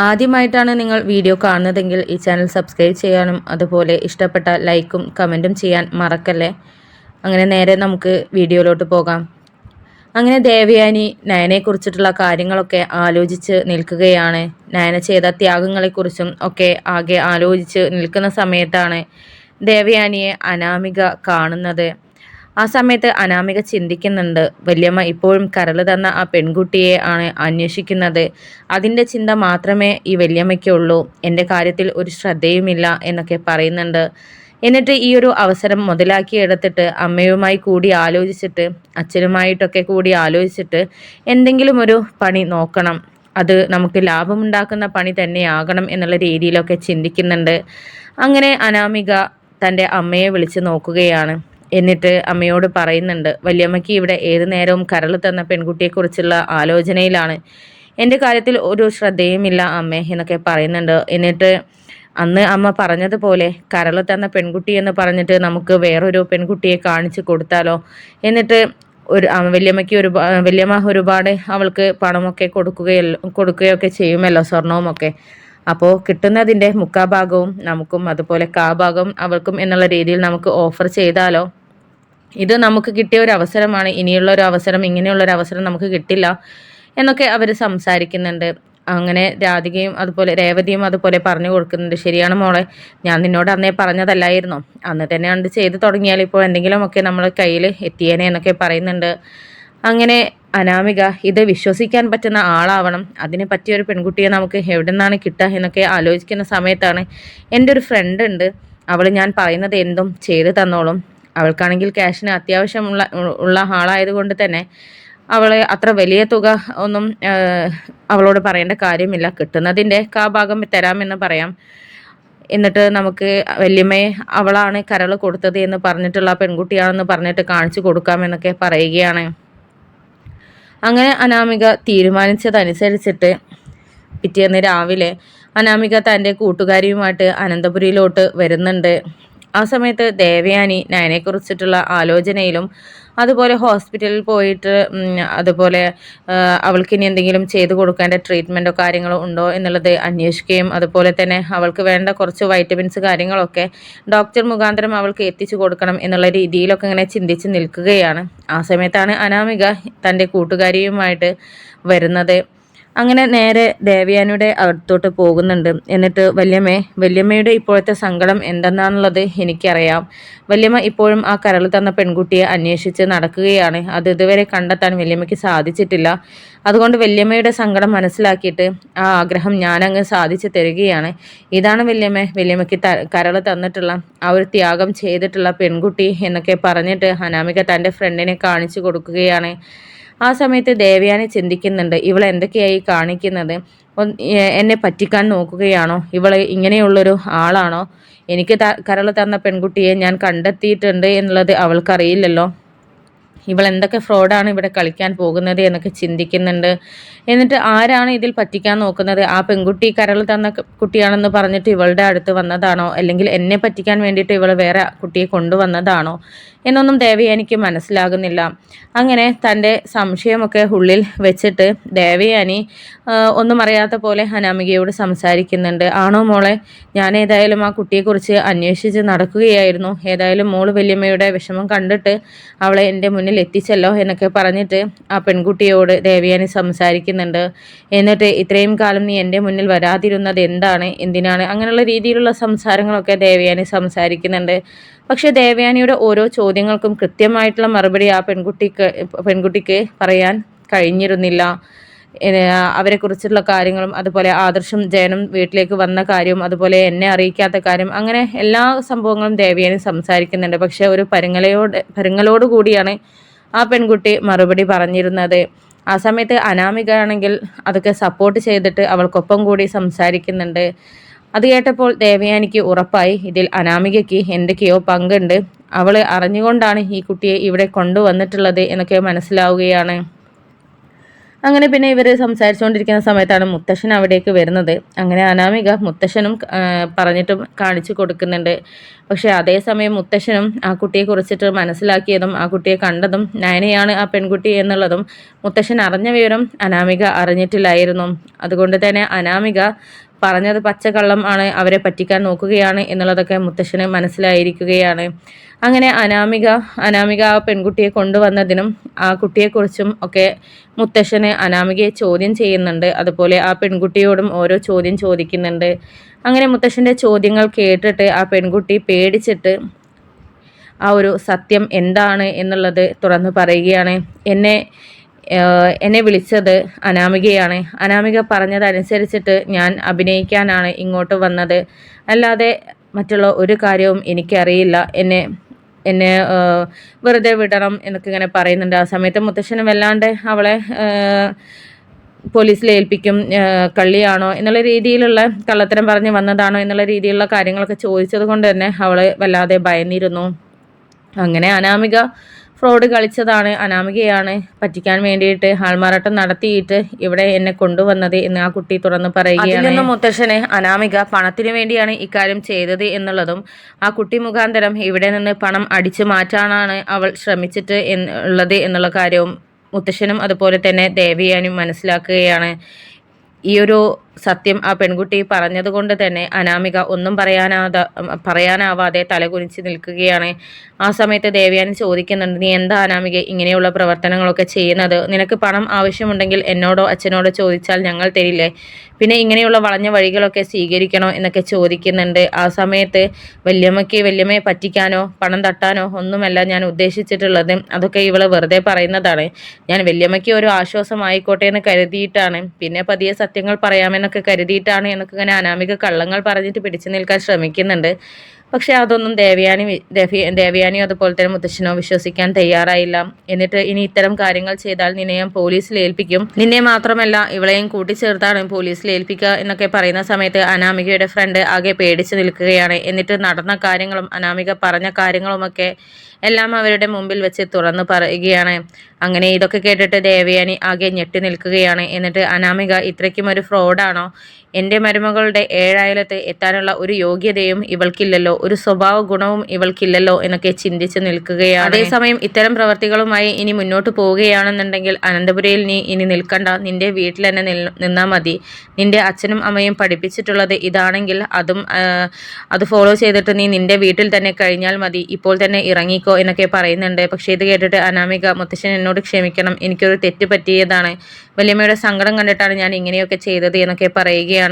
ആദ്യമായിട്ടാണ് നിങ്ങൾ വീഡിയോ കാണുന്നതെങ്കിൽ ഈ ചാനൽ സബ്സ്ക്രൈബ് ചെയ്യാനും അതുപോലെ ഇഷ്ടപ്പെട്ട ലൈക്കും കമൻറ്റും ചെയ്യാൻ മറക്കല്ലേ. അങ്ങനെ നേരെ നമുക്ക് വീഡിയോയിലോട്ട് പോകാം. അങ്ങനെ ദേവയാനി നയനെക്കുറിച്ചിട്ടുള്ള കാര്യങ്ങളൊക്കെ ആലോചിച്ച് നിൽക്കുകയാണ്. നയന ചെയ്ത ത്യാഗങ്ങളെക്കുറിച്ചും ഒക്കെ ആകെ ആലോചിച്ച് നിൽക്കുന്ന സമയത്താണ് ദേവയാനിയെ അനാമിക കാണുന്നത്. ആ സമയത്ത് അനാമിക ചിന്തിക്കുന്നുണ്ട്, വല്യമ്മ ഇപ്പോഴും കരൾ തന്ന ആ പെൺകുട്ടിയെ ആണ് അന്വേഷിക്കുന്നത്. അതിൻ്റെ ചിന്ത മാത്രമേ ഈ വല്യമ്മയ്ക്കുള്ളൂ. എൻ്റെ കാര്യത്തിൽ ഒരു ശ്രദ്ധയുമില്ല എന്നൊക്കെ പറയുന്നുണ്ട്. എന്നിട്ട് ഈ ഒരു അവസരം മുതലാക്കിയെടുത്തിട്ട് അമ്മയുമായി കൂടി ആലോചിച്ചിട്ട് അച്ഛനുമായിട്ടൊക്കെ കൂടി ആലോചിച്ചിട്ട് എന്തെങ്കിലും ഒരു പണി നോക്കണം, അത് നമുക്ക് ലാഭമുണ്ടാക്കുന്ന പണി തന്നെയാകണം എന്നുള്ള രീതിയിലൊക്കെ ചിന്തിക്കുന്നുണ്ട്. അങ്ങനെ അനാമിക തൻ്റെ അമ്മയെ വിളിച്ച് നോക്കുകയാണ്. എന്നിട്ട് അമ്മയോട് പറയുന്നുണ്ട്, വല്യമ്മയ്ക്ക് ഇവിടെ ഏതു നേരവും കരൾ തന്ന പെൺകുട്ടിയെക്കുറിച്ചുള്ള ആലോചനയിലാണ്. എൻ്റെ കാര്യത്തിൽ ഒരു ശ്രദ്ധയുമില്ല അമ്മേ എന്നൊക്കെ പറയുന്നുണ്ട്. എന്നിട്ട് അന്ന് അമ്മ പറഞ്ഞതുപോലെ കരൾ തന്ന പെൺകുട്ടി എന്ന് പറഞ്ഞിട്ട് നമുക്ക് വേറൊരു പെൺകുട്ടിയെ കാണിച്ചു കൊടുത്താലോ, എന്നിട്ട് വല്യമ്മയ്ക്ക് വല്യമ്മ ഒരുപാട് അവൾക്ക് പണമൊക്കെ കൊടുക്കുകയൊക്കെ ചെയ്യുമല്ലോ, സ്വർണവുമൊക്കെ. അപ്പോൾ കിട്ടുന്നതിൻ്റെ മുക്കാഭാഗവും നമുക്കും അതുപോലെ കാഭാഗം അവൾക്കും എന്നുള്ള രീതിയിൽ നമുക്ക് ഓഫർ ചെയ്താലോ. ഇത് നമുക്ക് കിട്ടിയ ഒരു അവസരമാണ്, ഇനിയുള്ള ഒരു അവസരം, ഇങ്ങനെയുള്ളൊരു അവസരം നമുക്ക് കിട്ടില്ല എന്നൊക്കെ അവർ സംസാരിക്കുന്നുണ്ട്. അങ്ങനെ രാധികയും അതുപോലെ രേവതിയും അതുപോലെ പറഞ്ഞു കൊടുക്കുന്നുണ്ട്, ശരിയാണ് മോളെ, ഞാൻ നിന്നോട് അന്നേ പറഞ്ഞതല്ലായിരുന്നോ, അന്ന് തന്നെ അത് ചെയ്ത് തുടങ്ങിയാൽ ഇപ്പോൾ എന്തെങ്കിലുമൊക്കെ നമ്മളെ കയ്യിൽ എത്തിയേനെ എന്നൊക്കെ പറയുന്നുണ്ട്. അങ്ങനെ അനാമിക ഇത് വിശ്വസിക്കാൻ പറ്റുന്ന ആളാവണം, അതിന് പറ്റിയൊരു പെൺകുട്ടിയെ നമുക്ക് എവിടെ നിന്നാണ് കിട്ടുക എന്നൊക്കെ ആലോചിക്കുന്ന സമയത്താണ് എൻ്റെ ഒരു ഫ്രണ്ട് ഉണ്ട്, അവൾ ഞാൻ പറയുന്നത് എന്തും ചെയ്ത് തന്നോളും. അവൾക്കാണെങ്കിൽ ക്യാഷിന് അത്യാവശ്യമുള്ള ആളായതുകൊണ്ട് തന്നെ അവളെ അത്ര വലിയ തുക ഒന്നും അവളോട് പറയേണ്ട കാര്യമില്ല, കിട്ടുന്നതിൻ്റെ കാഭാഗം തരാമെന്ന് പറയാം. എന്നിട്ട് നമുക്ക് വല്യമ്മയെ അവളാണ് കരൾ കൊടുത്തത് എന്ന് പറഞ്ഞിട്ടുള്ള പെൺകുട്ടിയാണെന്ന് പറഞ്ഞിട്ട് കാണിച്ചു കൊടുക്കാമെന്നൊക്കെ പറയുകയാണ്. അങ്ങനെ അനാമിക തീരുമാനിച്ചതനുസരിച്ചിട്ട് പിറ്റേന്ന് രാവിലെ അനാമിക തൻ്റെ കൂട്ടുകാരിയുമായിട്ട് അനന്തപുരിയിലോട്ട് വരുന്നുണ്ട്. ആ സമയത്ത് ദേവയാനി നയനെക്കുറിച്ചിട്ടുള്ള ആലോചനയിലും അതുപോലെ ഹോസ്പിറ്റലിൽ പോയിട്ട് അതുപോലെ അവൾക്കിനി എന്തെങ്കിലും ചെയ്തു കൊടുക്കേണ്ട ട്രീറ്റ്മെൻറ്റോ കാര്യങ്ങളോ ഉണ്ടോ എന്നുള്ളത് അന്വേഷിക്കുകയും അതുപോലെ തന്നെ അവൾക്ക് വേണ്ട കുറച്ച് വൈറ്റമിൻസ് കാര്യങ്ങളൊക്കെ ഡോക്ടർ മുഖാന്തരം അവൾക്ക് എത്തിച്ചു കൊടുക്കണം എന്നുള്ള രീതിയിലൊക്കെ ഇങ്ങനെ ചിന്തിച്ച് നിൽക്കുകയാണ്. ആ സമയത്താണ് അനാമിക തൻ്റെ കൂട്ടുകാരിയുമായിട്ട് വരുന്നത്. അങ്ങനെ നേരെ ദേവയാനിയുടെ അടുത്തോട്ട് പോകുന്നുണ്ട്. എന്നിട്ട് വല്യമ്മയുടെ ഇപ്പോഴത്തെ സങ്കടം എന്തെന്നാന്നുള്ളത് എനിക്കറിയാം. വല്യമ്മ ഇപ്പോഴും ആ കരൾ തന്ന പെൺകുട്ടിയെ അന്വേഷിച്ച് നടക്കുകയാണ്. അത് ഇതുവരെ കണ്ടെത്താൻ വല്യമ്മയ്ക്ക് സാധിച്ചിട്ടില്ല. അതുകൊണ്ട് വല്യമ്മയുടെ സങ്കടം മനസ്സിലാക്കിയിട്ട് ആ ആഗ്രഹം ഞാനങ്ങ് സാധിച്ചു തരികയാണ്. ഇതാണ് വല്യമ്മയ്ക്ക് കരൾ തന്നിട്ടുള്ള ആ ഒരു ത്യാഗം ചെയ്തിട്ടുള്ള പെൺകുട്ടി എന്നൊക്കെ പറഞ്ഞിട്ട് അനാമിക തൻ്റെ ഫ്രണ്ടിനെ കാണിച്ചു കൊടുക്കുകയാണ്. ആ സമയത്ത് ദേവയാനി ചിന്തിക്കുന്നുണ്ട്, ഇവൾ എന്തൊക്കെയായി കാണിക്കുന്നത്, എന്നെ പറ്റിക്കാൻ നോക്കുകയാണോ, ഇവൾ ഇങ്ങനെയുള്ളൊരു ആളാണോ, എനിക്ക് കരൾ തന്ന പെൺകുട്ടിയെ ഞാൻ കണ്ടെത്തിയിട്ടുണ്ട് എന്നുള്ളത് അവൾക്കറിയില്ലല്ലോ, ഇവൾ എന്തൊക്കെ ഫ്രോഡാണ് ഇവിടെ കളിക്കാൻ പോകുന്നത് എന്നൊക്കെ ചിന്തിക്കുന്നുണ്ട്. എന്നിട്ട് ആരാണ് ഇതിൽ പറ്റിക്കാൻ നോക്കുന്നത്, ആ പെൺകുട്ടി കരൾ തന്ന കുട്ടിയാണെന്ന് പറഞ്ഞിട്ട് ഇവളുടെ അടുത്ത് വന്നതാണോ, അല്ലെങ്കിൽ എന്നെ പറ്റിക്കാൻ വേണ്ടിയിട്ട് ഇവൾ വേറെ കുട്ടിയെ കൊണ്ടുവന്നതാണോ എന്നൊന്നും ദേവയാനിക്ക് മനസ്സിലാകുന്നില്ല. അങ്ങനെ തൻ്റെ സംശയമൊക്കെ ഉള്ളിൽ വെച്ചിട്ട് ദേവയാനി ഒന്നും അറിയാത്ത പോലെ അനാമികയോട് സംസാരിക്കുന്നുണ്ട്. ആണോ മോളെ, ഞാൻ ഏതായാലും ആ കുട്ടിയെക്കുറിച്ച് അന്വേഷിച്ച് നടക്കുകയായിരുന്നു, ഏതായാലും മോള് വല്യമ്മയുടെ വിഷമം കണ്ടിട്ട് അവളെ എൻ്റെ മുന്നിൽ എത്തിച്ചല്ലോ എന്നൊക്കെ പറഞ്ഞിട്ട് ആ പെൺകുട്ടിയോട് ദേവയാനി സംസാരിക്കുന്നുണ്ട്. എന്നിട്ട് ഇത്രയും കാലം നീ എൻ്റെ മുന്നിൽ വരാതിരുന്നത് എന്തിനാണ് അങ്ങനെയുള്ള രീതിയിലുള്ള സംസാരങ്ങളൊക്കെ ദേവയാനി സംസാരിക്കുന്നുണ്ട്. പക്ഷെ ദേവയാനിയുടെ ഓരോ ചോദ്യങ്ങൾക്കും കൃത്യമായിട്ടുള്ള മറുപടി ആ പെൺകുട്ടിക്ക് പറയാൻ കഴിഞ്ഞിരുന്നില്ല. അവരെക്കുറിച്ചുള്ള കാര്യങ്ങളും അതുപോലെ ആദർശം ജയനും വീട്ടിലേക്ക് വന്ന കാര്യവും അതുപോലെ എന്നെ അറിയിക്കാത്ത കാര്യം, അങ്ങനെ എല്ലാ സംഭവങ്ങളും ദേവയാനി സംസാരിക്കുന്നുണ്ട്. പക്ഷെ ഒരു പരുങ്ങലോട് കൂടിയാണ് ആ പെൺകുട്ടി മറുപടി പറഞ്ഞിരുന്നത്. ആ സമയത്ത് അനാമിക ആണെങ്കിൽ അതൊക്കെ സപ്പോർട്ട് ചെയ്തിട്ട് അവൾക്കൊപ്പം കൂടി സംസാരിക്കുന്നുണ്ട്. അത് കേട്ടപ്പോൾ ദേവയാനിക്ക് ഉറപ്പായി ഇതിൽ അനാമികയ്ക്ക് എന്തൊക്കെയോ പങ്കുണ്ട്, അവൾ അറിഞ്ഞുകൊണ്ടാണ് ഈ കുട്ടിയെ ഇവിടെ കൊണ്ടുവന്നിട്ടുള്ളത് എന്നൊക്കെ മനസ്സിലാവുകയാണ്. അങ്ങനെ പിന്നെ ഇവർ സംസാരിച്ചുകൊണ്ടിരിക്കുന്ന സമയത്താണ് മുത്തശ്ശൻ അവിടേക്ക് വരുന്നത്. അങ്ങനെ അനാമിക മുത്തശ്ശനും പറഞ്ഞിട്ടും കാണിച്ചു കൊടുക്കുന്നുണ്ട്. പക്ഷേ അതേസമയം മുത്തശ്ശനും ആ കുട്ടിയെ കുറിച്ചിട്ട് മനസ്സിലാക്കിയതും ആ കുട്ടിയെ കണ്ടതും നയനയാണ് ആ പെൺകുട്ടി എന്നുള്ളതും മുത്തശ്ശൻ അറിഞ്ഞ വിവരം അനാമിക അറിഞ്ഞിട്ടില്ലായിരുന്നു. അതുകൊണ്ട് തന്നെ അനാമിക പറഞ്ഞത് പച്ചക്കള്ളം ആണ്, അവരെ പറ്റിക്കാൻ നോക്കുകയാണ് എന്നുള്ളതൊക്കെ മുത്തശ്ശന് മനസ്സിലായിരിക്കുകയാണ്. അങ്ങനെ അനാമിക ആ പെൺകുട്ടിയെ കൊണ്ടുവന്നതിനും ആ കുട്ടിയെക്കുറിച്ചും ഒക്കെ മുത്തശ്ശന് അനാമികയെ ചോദ്യം ചെയ്യുന്നുണ്ട്. അതുപോലെ ആ പെൺകുട്ടിയോടും ഓരോ ചോദ്യം ചോദിക്കുന്നുണ്ട്. അങ്ങനെ മുത്തശ്ശൻ്റെ ചോദ്യങ്ങൾ കേട്ടിട്ട് ആ പെൺകുട്ടി പേടിച്ചിട്ട് ആ ഒരു സത്യം എന്താണ് എന്നുള്ളത് തുറന്നു പറയുകയാണ്. എന്നെ വിളിച്ചത് അനാമികയാണ്. അനാമിക പറഞ്ഞതനുസരിച്ചിട്ട് ഞാൻ അഭിനയിക്കാനാണ് ഇങ്ങോട്ട് വന്നത്, അല്ലാതെ മറ്റുള്ള ഒരു കാര്യവും എനിക്കറിയില്ല. എന്നെ വെറുതെ വിടണം എന്നൊക്കെ ഇങ്ങനെ പറയുന്നുണ്ട്. ആ സമയത്ത് മുത്തശ്ശന് വല്ലാണ്ട് അവളെ പോലീസിൽ ഏൽപ്പിക്കും, കള്ളിയാണോ എന്നുള്ള രീതിയിലുള്ള, കള്ളത്തരം പറഞ്ഞ് വന്നതാണോ എന്നുള്ള രീതിയിലുള്ള കാര്യങ്ങളൊക്കെ ചോദിച്ചത് കൊണ്ട് തന്നെ അവൾ വല്ലാതെ ഭയന്നിരുന്നു. അങ്ങനെ അനാമിക ഫ്രോഡ് കളിച്ചതാണ്, അനാമികയാണ് പറ്റിക്കാൻ വേണ്ടിയിട്ട് ആൾമാറാട്ടം നടത്തിയിട്ട് ഇവിടെ എന്നെ കൊണ്ടുവന്നത് എന്ന് ആ കുട്ടി തുറന്നു പറയുകയാണ്. അതിൽ മുത്തശ്ശന് അനാമിക പണത്തിന് വേണ്ടിയാണ് ഇക്കാര്യം ചെയ്തത് എന്നുള്ളതും ആ കുട്ടി മുഖാന്തരം ഇവിടെ നിന്ന് പണം അടിച്ചു മാറ്റാനാണ് അവൾ ശ്രമിച്ചിട്ട് ഉള്ളത് എന്നുള്ള കാര്യവും മുത്തശ്ശനും അതുപോലെ തന്നെ ദേവയാനിയും മനസ്സിലാക്കുകയാണ്. ഈ ഒരു സത്യം ആ പെൺകുട്ടി പറഞ്ഞതുകൊണ്ട് തന്നെ അനാമിക ഒന്നും പറയാനാവാതെ തലകുനിച്ച് നിൽക്കുകയാണ്. ആ സമയത്ത് ദേവയാനി ചോദിക്കുന്നുണ്ട്, നീ എന്താ അനാമിക ഇങ്ങനെയുള്ള പ്രവർത്തനങ്ങളൊക്കെ ചെയ്യുന്നത്? നിനക്ക് പണം ആവശ്യമുണ്ടെങ്കിൽ എന്നോടോ അച്ഛനോടോ ചോദിച്ചാൽ ഞങ്ങൾ തരില്ലേ? പിന്നെ ഇങ്ങനെയുള്ള വളഞ്ഞ വഴികളൊക്കെ സ്വീകരിക്കണോ എന്നൊക്കെ ചോദിക്കുന്നുണ്ട്. ആ സമയത്ത് വല്യമ്മയെ പറ്റിക്കാനോ പണം തട്ടാനോ ഒന്നുമല്ല ഞാൻ ഉദ്ദേശിച്ചിട്ടുള്ളത്, അതൊക്കെ ഇവള് വെറുതെ പറയുന്നതാണ്. ഞാൻ വല്യമ്മയ്ക്ക് ഒരു ആശ്വാസമായിക്കോട്ടെ എന്ന് കരുതിയിട്ടാണ്, പിന്നെ പതിയെ സത്യങ്ങൾ പറയാമെന്നൊക്കെ കരുതിയിട്ടാണ് എന്നൊക്കെ ഇങ്ങനെ അനാമിക കള്ളങ്ങൾ പറഞ്ഞിട്ട് പിടിച്ചു നിൽക്കാൻ ശ്രമിക്കുന്നുണ്ട്. പക്ഷെ അതൊന്നും ദേവയാനിയോ അതുപോലെ തന്നെ മുത്തശ്ശനോ വിശ്വസിക്കാൻ തയ്യാറായില്ല. എന്നിട്ട് ഇനി ഇത്തരം കാര്യങ്ങൾ ചെയ്താൽ നിന്നെ ഞാൻ പോലീസിൽ ഏൽപ്പിക്കും, നിന്നെ മാത്രമല്ല ഇവളെയും കൂട്ടിച്ചേർത്താണ് പോലീസിൽ ഏൽപ്പിക്കുക എന്നൊക്കെ പറയുന്ന സമയത്ത് അനാമികയുടെ ഫ്രണ്ട് ആകെ പേടിച്ചു നിൽക്കുകയാണ്. എന്നിട്ട് നടന്ന കാര്യങ്ങളും അനാമിക പറഞ്ഞ കാര്യങ്ങളുമൊക്കെ എല്ലാം അവരുടെ മുമ്പിൽ വെച്ച് തുറന്നു പറയുകയാണ്. അങ്ങനെ ഇതൊക്കെ കേട്ടിട്ട് ദേവയാനി ആകെ ഞെട്ടി നിൽക്കുകയാണ്. എന്നിട്ട് അനാമിക ഇത്രയ്ക്കും ഒരു ഫ്രോഡാണോ? എൻ്റെ മരുമകളുടെ 7 അയലത്ത് എത്താനുള്ള ഒരു യോഗ്യതയും ഇവൾക്കില്ലല്ലോ, ഒരു സ്വഭാവ ഗുണവും ഇവൾക്കില്ലല്ലോ എന്നൊക്കെ ചിന്തിച്ച് നിൽക്കുകയാണ്. അതേസമയം ഇത്തരം പ്രവർത്തികളുമായി ഇനി മുന്നോട്ട് പോവുകയാണെന്നുണ്ടെങ്കിൽ അനന്തപുരയിൽ നീ ഇനി നിൽക്കണ്ട, നിന്റെ വീട്ടിൽ തന്നെ നിന്നാൽ മതി. നിന്റെ അച്ഛനും അമ്മയും പഠിപ്പിച്ചിട്ടുള്ളത് ഇതാണെങ്കിൽ അത് ഫോളോ ചെയ്തിട്ട് നീ നിന്റെ വീട്ടിൽ തന്നെ കഴിഞ്ഞാൽ മതി, ഇപ്പോൾ തന്നെ ഇറങ്ങിക്കോ എന്നൊക്കെ പറയുന്നുണ്ട്. പക്ഷേ ഇത് കേട്ടിട്ട് അനാമിക, മുത്തശ്ശൻ എന്നോട് ക്ഷമിക്കണം, എനിക്കൊരു തെറ്റ് പറ്റിയതാണ്, വല്യമ്മയുടെ സങ്കടം കണ്ടിട്ടാണ് ഞാൻ ഇങ്ങനെയൊക്കെ ചെയ്തത് എന്നൊക്കെ പറയുകയാണ്.